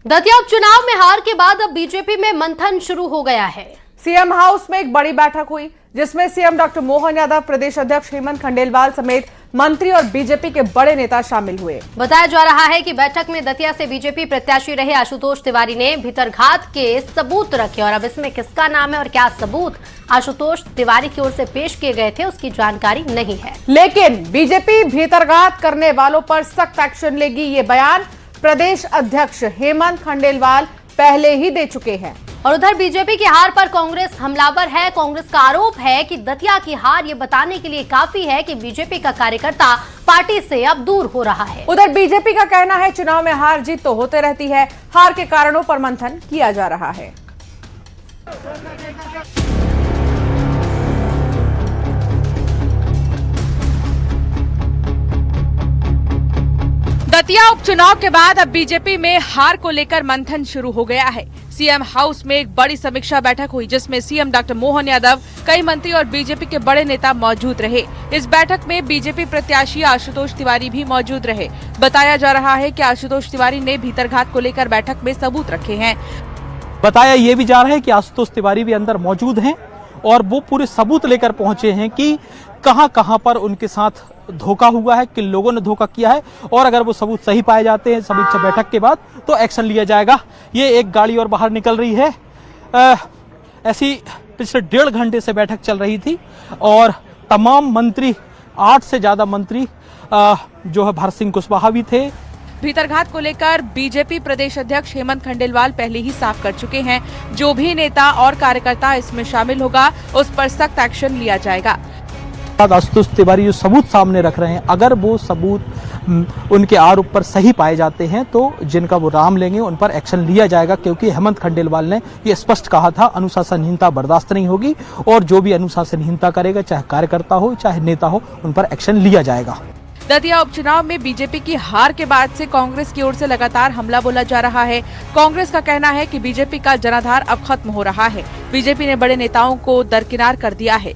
दतिया उपचुनाव में हार के बाद अब बीजेपी में मंथन शुरू हो गया है। सीएम हाउस में एक बड़ी बैठक हुई जिसमें सीएम डॉक्टर मोहन यादव, प्रदेश अध्यक्ष हेमंत खंडेलवाल समेत मंत्री और बीजेपी के बड़े नेता शामिल हुए। बताया जा रहा है कि बैठक में दतिया से बीजेपी प्रत्याशी रहे आशुतोष तिवारी ने भीतरघात के सबूत रखे और अब इसमें किसका नाम है और क्या सबूत आशुतोष तिवारी की ओर से पेश किए गए थे उसकी जानकारी नहीं है। लेकिन बीजेपी भीतरघात करने वालों पर सख्त एक्शन लेगी, ये बयान प्रदेश अध्यक्ष हेमंत खंडेलवाल पहले ही दे चुके हैं। और उधर बीजेपी की हार पर कांग्रेस हमलावर है। कांग्रेस का आरोप है कि दतिया की हार ये बताने के लिए काफी है कि बीजेपी का कार्यकर्ता पार्टी से अब दूर हो रहा है। उधर बीजेपी का कहना है चुनाव में हार जीत तो होते रहती है, हार के कारणों पर मंथन किया जा रहा है। दतिया उपचुनाव के बाद अब बीजेपी में हार को लेकर मंथन शुरू हो गया है। सीएम हाउस में एक बड़ी समीक्षा बैठक हुई जिसमें सीएम डॉक्टर मोहन यादव, कई मंत्री और बीजेपी के बड़े नेता मौजूद रहे। इस बैठक में बीजेपी प्रत्याशी आशुतोष तिवारी भी मौजूद रहे। बताया जा रहा है कि आशुतोष तिवारी ने भीतरघात को लेकर बैठक में सबूत रखे हैं। बताया ये भी जा रहा है कि आशुतोष तिवारी भी अंदर मौजूद हैं और वो पूरे सबूत लेकर पहुंचे हैं कि कहां पर उनके साथ धोखा हुआ है, किन लोगों ने धोखा किया है और अगर वो सबूत सही पाए जाते हैं समीक्षा बैठक के बाद तो एक्शन लिया जाएगा। ये एक गाड़ी और बाहर निकल रही है। ऐसी पिछले 1.5 घंटे से बैठक चल रही थी और तमाम मंत्री, 8 से ज्यादा मंत्री जो है भरत सिंह कुशवाहा भी थे। भीतरघात को लेकर बीजेपी प्रदेश अध्यक्ष हेमंत खंडेलवाल पहले ही साफ कर चुके हैं, जो भी नेता और कार्यकर्ता इसमें शामिल होगा उस पर सख्त एक्शन लिया जाएगा। आशुतोष तिवारी जो सबूत सामने रख रहे हैं, अगर वो सबूत उनके आरोप पर सही पाए जाते हैं तो जिनका वो नाम लेंगे उन पर एक्शन लिया जाएगा, क्योंकि हेमंत खंडेलवाल ने ये स्पष्ट कहा था अनुशासनहीनता बर्दाश्त नहीं होगी और जो भी अनुशासनहीनता करेगा, चाहे कार्यकर्ता हो चाहे नेता हो, उन पर एक्शन लिया जाएगा। दतिया उपचुनाव में बीजेपी की हार के बाद से कांग्रेस की ओर से लगातार हमला बोला जा रहा है। कांग्रेस का कहना है कि बीजेपी का जनाधार अब खत्म हो रहा है। बीजेपी ने बड़े नेताओं को दरकिनार कर दिया है।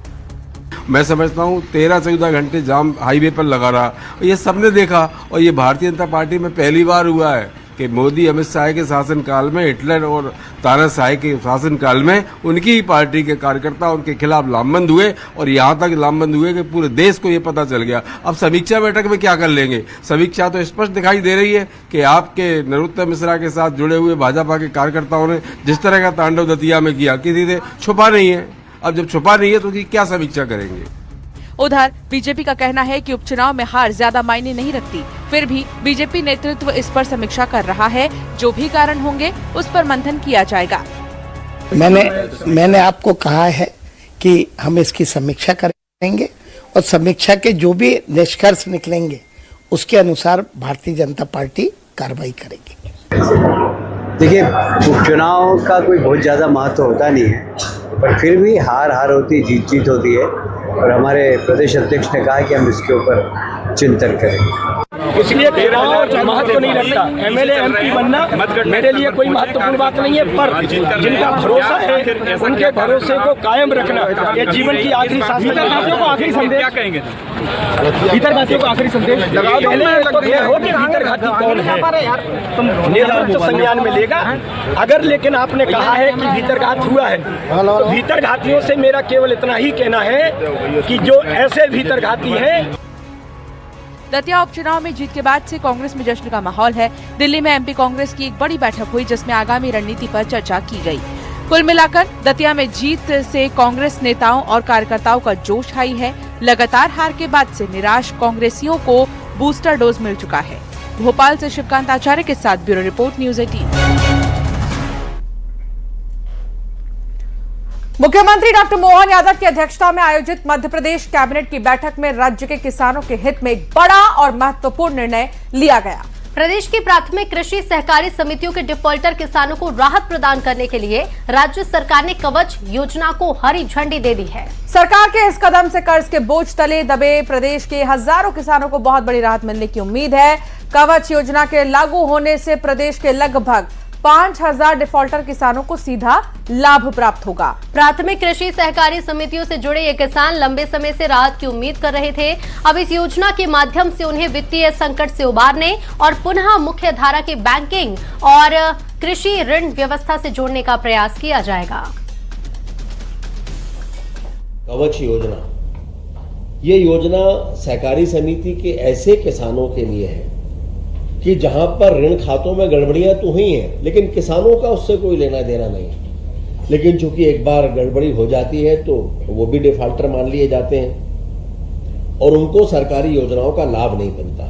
मैं समझता हूँ 13-14 घंटे जाम हाईवे पर लगा रहा, ये सबने देखा और ये भारतीय जनता पार्टी में पहली बार हुआ है कि मोदी अमित शाह के शासनकाल में, हिटलर और तानाशाही के शासनकाल में उनकी ही पार्टी के कार्यकर्ता उनके खिलाफ लामबंद हुए और यहाँ तक लामबंद हुए कि पूरे देश को ये पता चल गया। अब समीक्षा बैठक में क्या कर लेंगे? समीक्षा तो स्पष्ट दिखाई दे रही है कि आपके नरोत्तम मिश्रा के साथ जुड़े हुए भाजपा के कार्यकर्ताओं ने जिस तरह का तांडव दतिया में किया, किसी से छुपा नहीं है। अब जब छुपा नहीं है तो क्या समीक्षा करेंगे? उधर बीजेपी का कहना है कि उपचुनाव में हार ज्यादा मायने नहीं रखती, फिर भी बीजेपी नेतृत्व इस पर समीक्षा कर रहा है। जो भी कारण होंगे उस पर मंथन किया जाएगा। मैंने आपको कहा है कि हम इसकी समीक्षा करेंगे और समीक्षा के जो भी निष्कर्ष निकलेंगे उसके अनुसार भारतीय जनता पार्टी कार्रवाई करेगी। देखिए, उपचुनाव का कोई बहुत ज़्यादा महत्व होता नहीं है, पर फिर भी हार होती, जीत होती है और हमारे प्रदेश अध्यक्ष ने कहा कि हम इसके ऊपर चिंतन करेंगे। इसलिए महत्व नहीं रखता। एमएलए एमपी बनना मेरे लिए कोई महत्वपूर्ण बात नहीं है, पर जिनका भरोसा है उनके भरोसे को कायम रखना ये जीवन की आखिरी भीतरघातियों को आखिरी संदेश क्या कहेंगे? भीतरघातियों को आखिरी संदेश लगाओ। पहले तो ये हो कि भीतरघाती कौन है, नेतृत्व संज्ञान में लेगा। अगर लेकिन आपने कहा है कि भीतरघात हुआ है तो भीतरघातियों से मेरा केवल इतना ही कहना है कि जो ऐसे भीतरघाती हैं। दतिया उपचुनाव में जीत के बाद से कांग्रेस में जश्न का माहौल है। दिल्ली में एमपी कांग्रेस की एक बड़ी बैठक हुई जिसमें आगामी रणनीति पर चर्चा की गई। कुल मिलाकर दतिया में जीत से कांग्रेस नेताओं और कार्यकर्ताओं का जोश हाई है। लगातार हार के बाद से निराश कांग्रेसियों को बूस्टर डोज मिल चुका है। भोपाल से शिवकांत आचार्य के साथ ब्यूरो रिपोर्ट, न्यूज़ 18। मुख्यमंत्री डॉक्टर मोहन यादव की अध्यक्षता में आयोजित मध्य प्रदेश कैबिनेट की बैठक में राज्य के किसानों के हित में एक बड़ा और महत्वपूर्ण निर्णय लिया गया। प्रदेश की प्राथमिक कृषि सहकारी समितियों के डिफॉल्टर किसानों को राहत प्रदान करने के लिए राज्य सरकार ने कवच योजना को हरी झंडी दे दी है। सरकार के इस कदम से कर्ज के बोझ तले दबे प्रदेश के हजारों किसानों को बहुत बड़ी राहत मिलने की उम्मीद है। कवच योजना के लागू होने से प्रदेश के लगभग 5,000 डिफॉल्टर किसानों को सीधा लाभ प्राप्त होगा। प्राथमिक कृषि सहकारी समितियों से जुड़े ये किसान लंबे समय से राहत की उम्मीद कर रहे थे। अब इस योजना के माध्यम से उन्हें वित्तीय संकट से उबारने और पुनः मुख्य धारा की बैंकिंग और कृषि ऋण व्यवस्था से जोड़ने का प्रयास किया जाएगा। कवच योजना, ये योजना सहकारी समिति के ऐसे किसानों के लिए है कि जहां पर ऋण खातों में गड़बड़ियां तो हुई हैं, लेकिन किसानों का उससे कोई लेना देना नहीं। लेकिन चूंकि एक बार गड़बड़ी हो जाती है तो वो भी डिफॉल्टर मान लिए जाते हैं और उनको सरकारी योजनाओं का लाभ नहीं मिलता।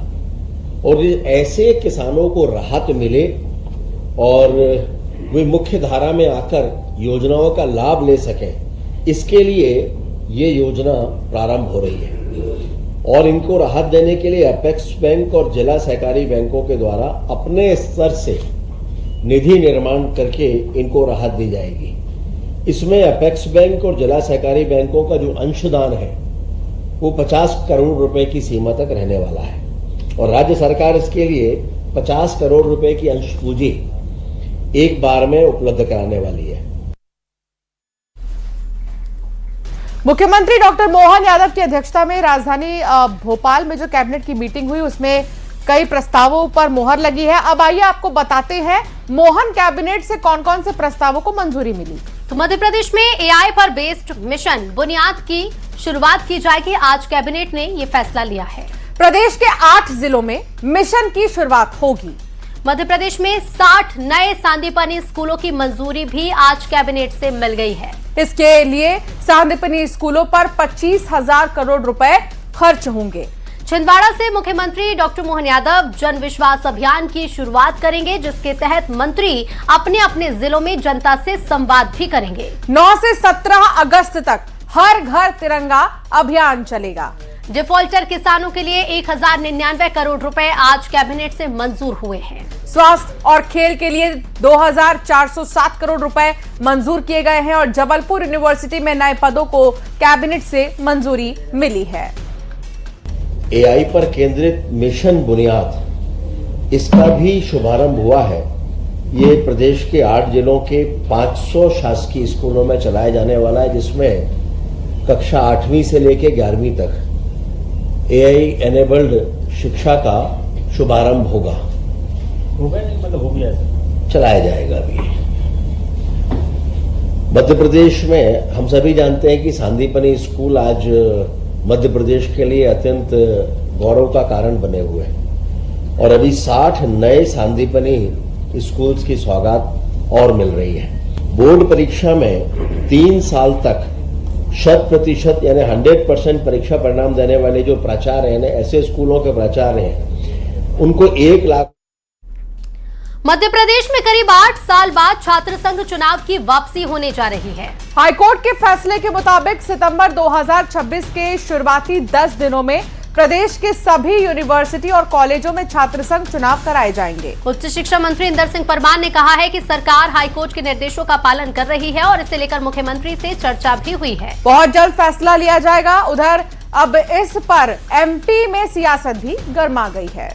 और ऐसे किसानों को राहत मिले और वे मुख्य धारा में आकर योजनाओं का लाभ ले सकें, इसके लिए ये योजना प्रारंभ हो रही है। और इनको राहत देने के लिए अपेक्स बैंक और जिला सहकारी बैंकों के द्वारा अपने स्तर से निधि निर्माण करके इनको राहत दी जाएगी। इसमें अपेक्स बैंक और जिला सहकारी बैंकों का जो अंशदान है वो 50 करोड़ रुपए की सीमा तक रहने वाला है और राज्य सरकार इसके लिए 50 करोड़ रुपए की अंश पूंजी एक बार में उपलब्ध कराने वाली है। मुख्यमंत्री डॉक्टर मोहन यादव की अध्यक्षता में राजधानी भोपाल में जो कैबिनेट की मीटिंग हुई उसमें कई प्रस्तावों पर मोहर लगी है। अब आइए आपको बताते हैं मोहन कैबिनेट से कौन कौन से प्रस्तावों को मंजूरी मिली। तो मध्य प्रदेश में एआई पर बेस्ड मिशन बुनियाद की शुरुआत की जाएगी। आज कैबिनेट ने ये फैसला लिया है। प्रदेश के 8 जिलों में मिशन की शुरुआत होगी। मध्य प्रदेश में 60 नए सांदीपनी स्कूलों की मंजूरी भी आज कैबिनेट से मिल गई है। इसके लिए सांदीपनी स्कूलों पर 25,000 करोड़ रुपए खर्च होंगे। छिंदवाड़ा से मुख्यमंत्री डॉक्टर मोहन यादव जन विश्वास अभियान की शुरुआत करेंगे, जिसके तहत मंत्री अपने अपने जिलों में जनता से संवाद भी करेंगे। 9 से 17 अगस्त तक हर घर तिरंगा अभियान चलेगा। डिफॉल्टर किसानों के लिए 1099 करोड़ रुपए आज कैबिनेट से मंजूर हुए हैं। स्वास्थ्य और खेल के लिए 2,407 करोड़ रुपए मंजूर किए गए हैं और जबलपुर यूनिवर्सिटी में नए पदों को कैबिनेट से मंजूरी मिली है। एआई पर केंद्रित मिशन बुनियाद, इसका भी शुभारंभ हुआ है। ये प्रदेश के 8 जिलों के 500 शासकीय स्कूलों में चलाया जाने वाला है, जिसमें कक्षा 8वीं से लेकर 11वीं तक एआई एनेबल्ड शिक्षा का शुभारंभ होगा। मतलब हो गया, चलाया जाएगा अभी। मध्य प्रदेश में हम सभी जानते हैं कि सांदीपनी स्कूल आज मध्य प्रदेश के लिए अत्यंत गौरव का कारण बने हुए हैं और अभी 60 नए सांदीपनी स्कूल्स की सौगात और मिल रही है। बोर्ड परीक्षा में 3 साल तक 100% यानी 100% परीक्षा परिणाम देने वाले जो प्राचार्य हैं, ऐसे स्कूलों के प्राचार्य हैं, उनको 1 लाख। मध्य प्रदेश में करीब 8 साल बाद छात्र संघ चुनाव की वापसी होने जा रही है। हाईकोर्ट के फैसले के मुताबिक सितंबर 2026 के शुरुआती 10 दिनों में प्रदेश के सभी यूनिवर्सिटी और कॉलेजों में छात्र संघ चुनाव कराए जाएंगे। उच्च शिक्षा मंत्री इंदर सिंह परमार ने कहा है कि सरकार हाईकोर्ट के निर्देशों का पालन कर रही है और इसे लेकर मुख्यमंत्री से चर्चा भी हुई है। बहुत जल्द फैसला लिया जाएगा। उधर अब इस पर एमपी में सियासत भी गर्मा गई है।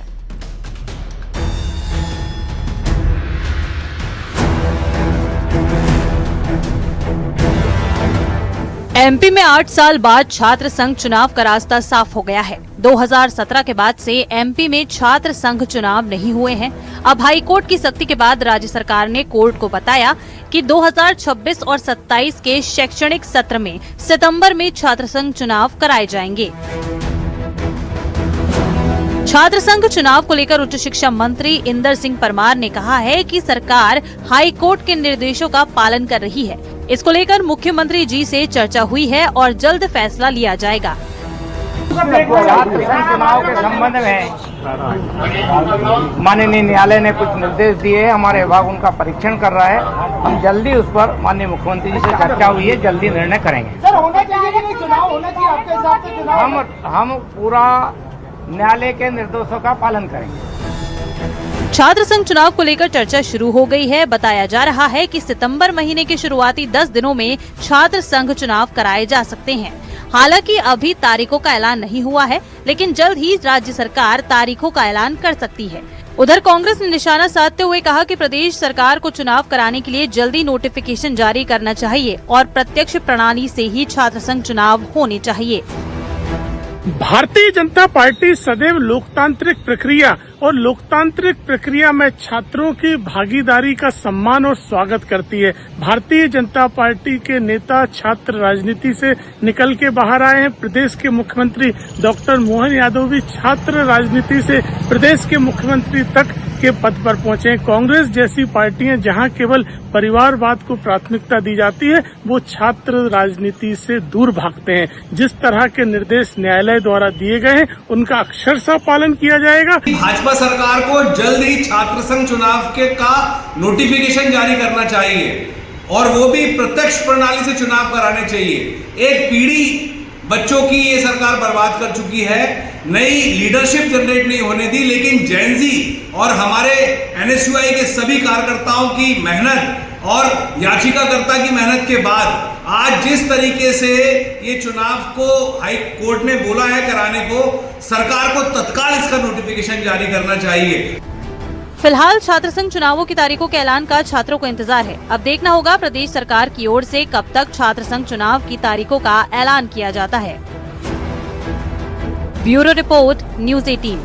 एमपी में 8 साल बाद छात्र संघ चुनाव का रास्ता साफ हो गया है। 2017 के बाद से एमपी में छात्र संघ चुनाव नहीं हुए हैं। अब हाई कोर्ट की सख्ती के बाद राज्य सरकार ने कोर्ट को बताया कि 2026 और 27 के शैक्षणिक सत्र में सितंबर में छात्र संघ चुनाव कराए जाएंगे। छात्र संघ चुनाव को लेकर उच्च शिक्षा मंत्री इंदर सिंह परमार ने कहा है कि सरकार हाई कोर्ट के निर्देशों का पालन कर रही है। इसको लेकर मुख्यमंत्री जी से चर्चा हुई है और जल्द फैसला लिया जाएगा। छात्र संघ चुनाव के संबंध में माननीय न्यायालय ने कुछ निर्देश दिए। हमारे विभाग उनका परीक्षण कर रहा है। हम जल्दी उस पर माननीय मुख्यमंत्री जी से चर्चा हुई है, जल्दी निर्णय करेंगे। सर, होना चाहिए कि चुनाव होना चाहिए आपके हिसाब से? चुनाव हम पूरा न्यायालय के निर्देशों का पालन करेंगे। छात्र संघ चुनाव को लेकर चर्चा शुरू हो गई है। बताया जा रहा है कि सितंबर महीने के शुरुआती 10 दिनों में छात्र संघ चुनाव कराए जा सकते हैं। हालांकि अभी तारीखों का ऐलान नहीं हुआ है, लेकिन जल्द ही राज्य सरकार तारीखों का ऐलान कर सकती है। उधर कांग्रेस ने निशाना साधते हुए कहा कि प्रदेश सरकार को चुनाव कराने के लिए जल्दी नोटिफिकेशन जारी करना चाहिए और प्रत्यक्ष प्रणाली से ही छात्र संघ चुनाव होने चाहिए। भारतीय जनता पार्टी सदैव लोकतांत्रिक प्रक्रिया और लोकतांत्रिक प्रक्रिया में छात्रों की भागीदारी का सम्मान और स्वागत करती है। भारतीय जनता पार्टी के नेता छात्र राजनीति से निकल के बाहर आए हैं। प्रदेश के मुख्यमंत्री डॉक्टर मोहन यादव भी छात्र राजनीति से प्रदेश के मुख्यमंत्री तक के पद पर पहुंचे। कांग्रेस जैसी पार्टियां जहां केवल परिवारवाद को प्राथमिकता दी जाती है, वो छात्र राजनीति से दूर भागते हैं। जिस तरह के निर्देश न्यायालय द्वारा दिए गए हैं, उनका अक्षरशः पालन किया जाएगा। भाजपा सरकार को जल्द ही छात्र संघ चुनाव का नोटिफिकेशन जारी करना चाहिए और वो भी प्रत्यक्ष प्रणाली से चुनाव कराने चाहिए। एक पीढ़ी बच्चों की ये सरकार बर्बाद कर चुकी है, नई लीडरशिप जनरेट नहीं होने दी, लेकिन जैनजी और हमारे एनएसयूआई के सभी कार्यकर्ताओं की मेहनत और याचिकाकर्ता की मेहनत के बाद आज जिस तरीके से ये चुनाव को हाई कोर्ट ने बोला है कराने को, सरकार को तत्काल इसका नोटिफिकेशन जारी करना चाहिए। फिलहाल छात्र संघ चुनावों की तारीखों के ऐलान का छात्रों को इंतजार है। अब देखना होगा प्रदेश सरकार की ओर से कब तक छात्र संघ चुनाव की तारीखों का ऐलान किया जाता है। Bureau report, news 18।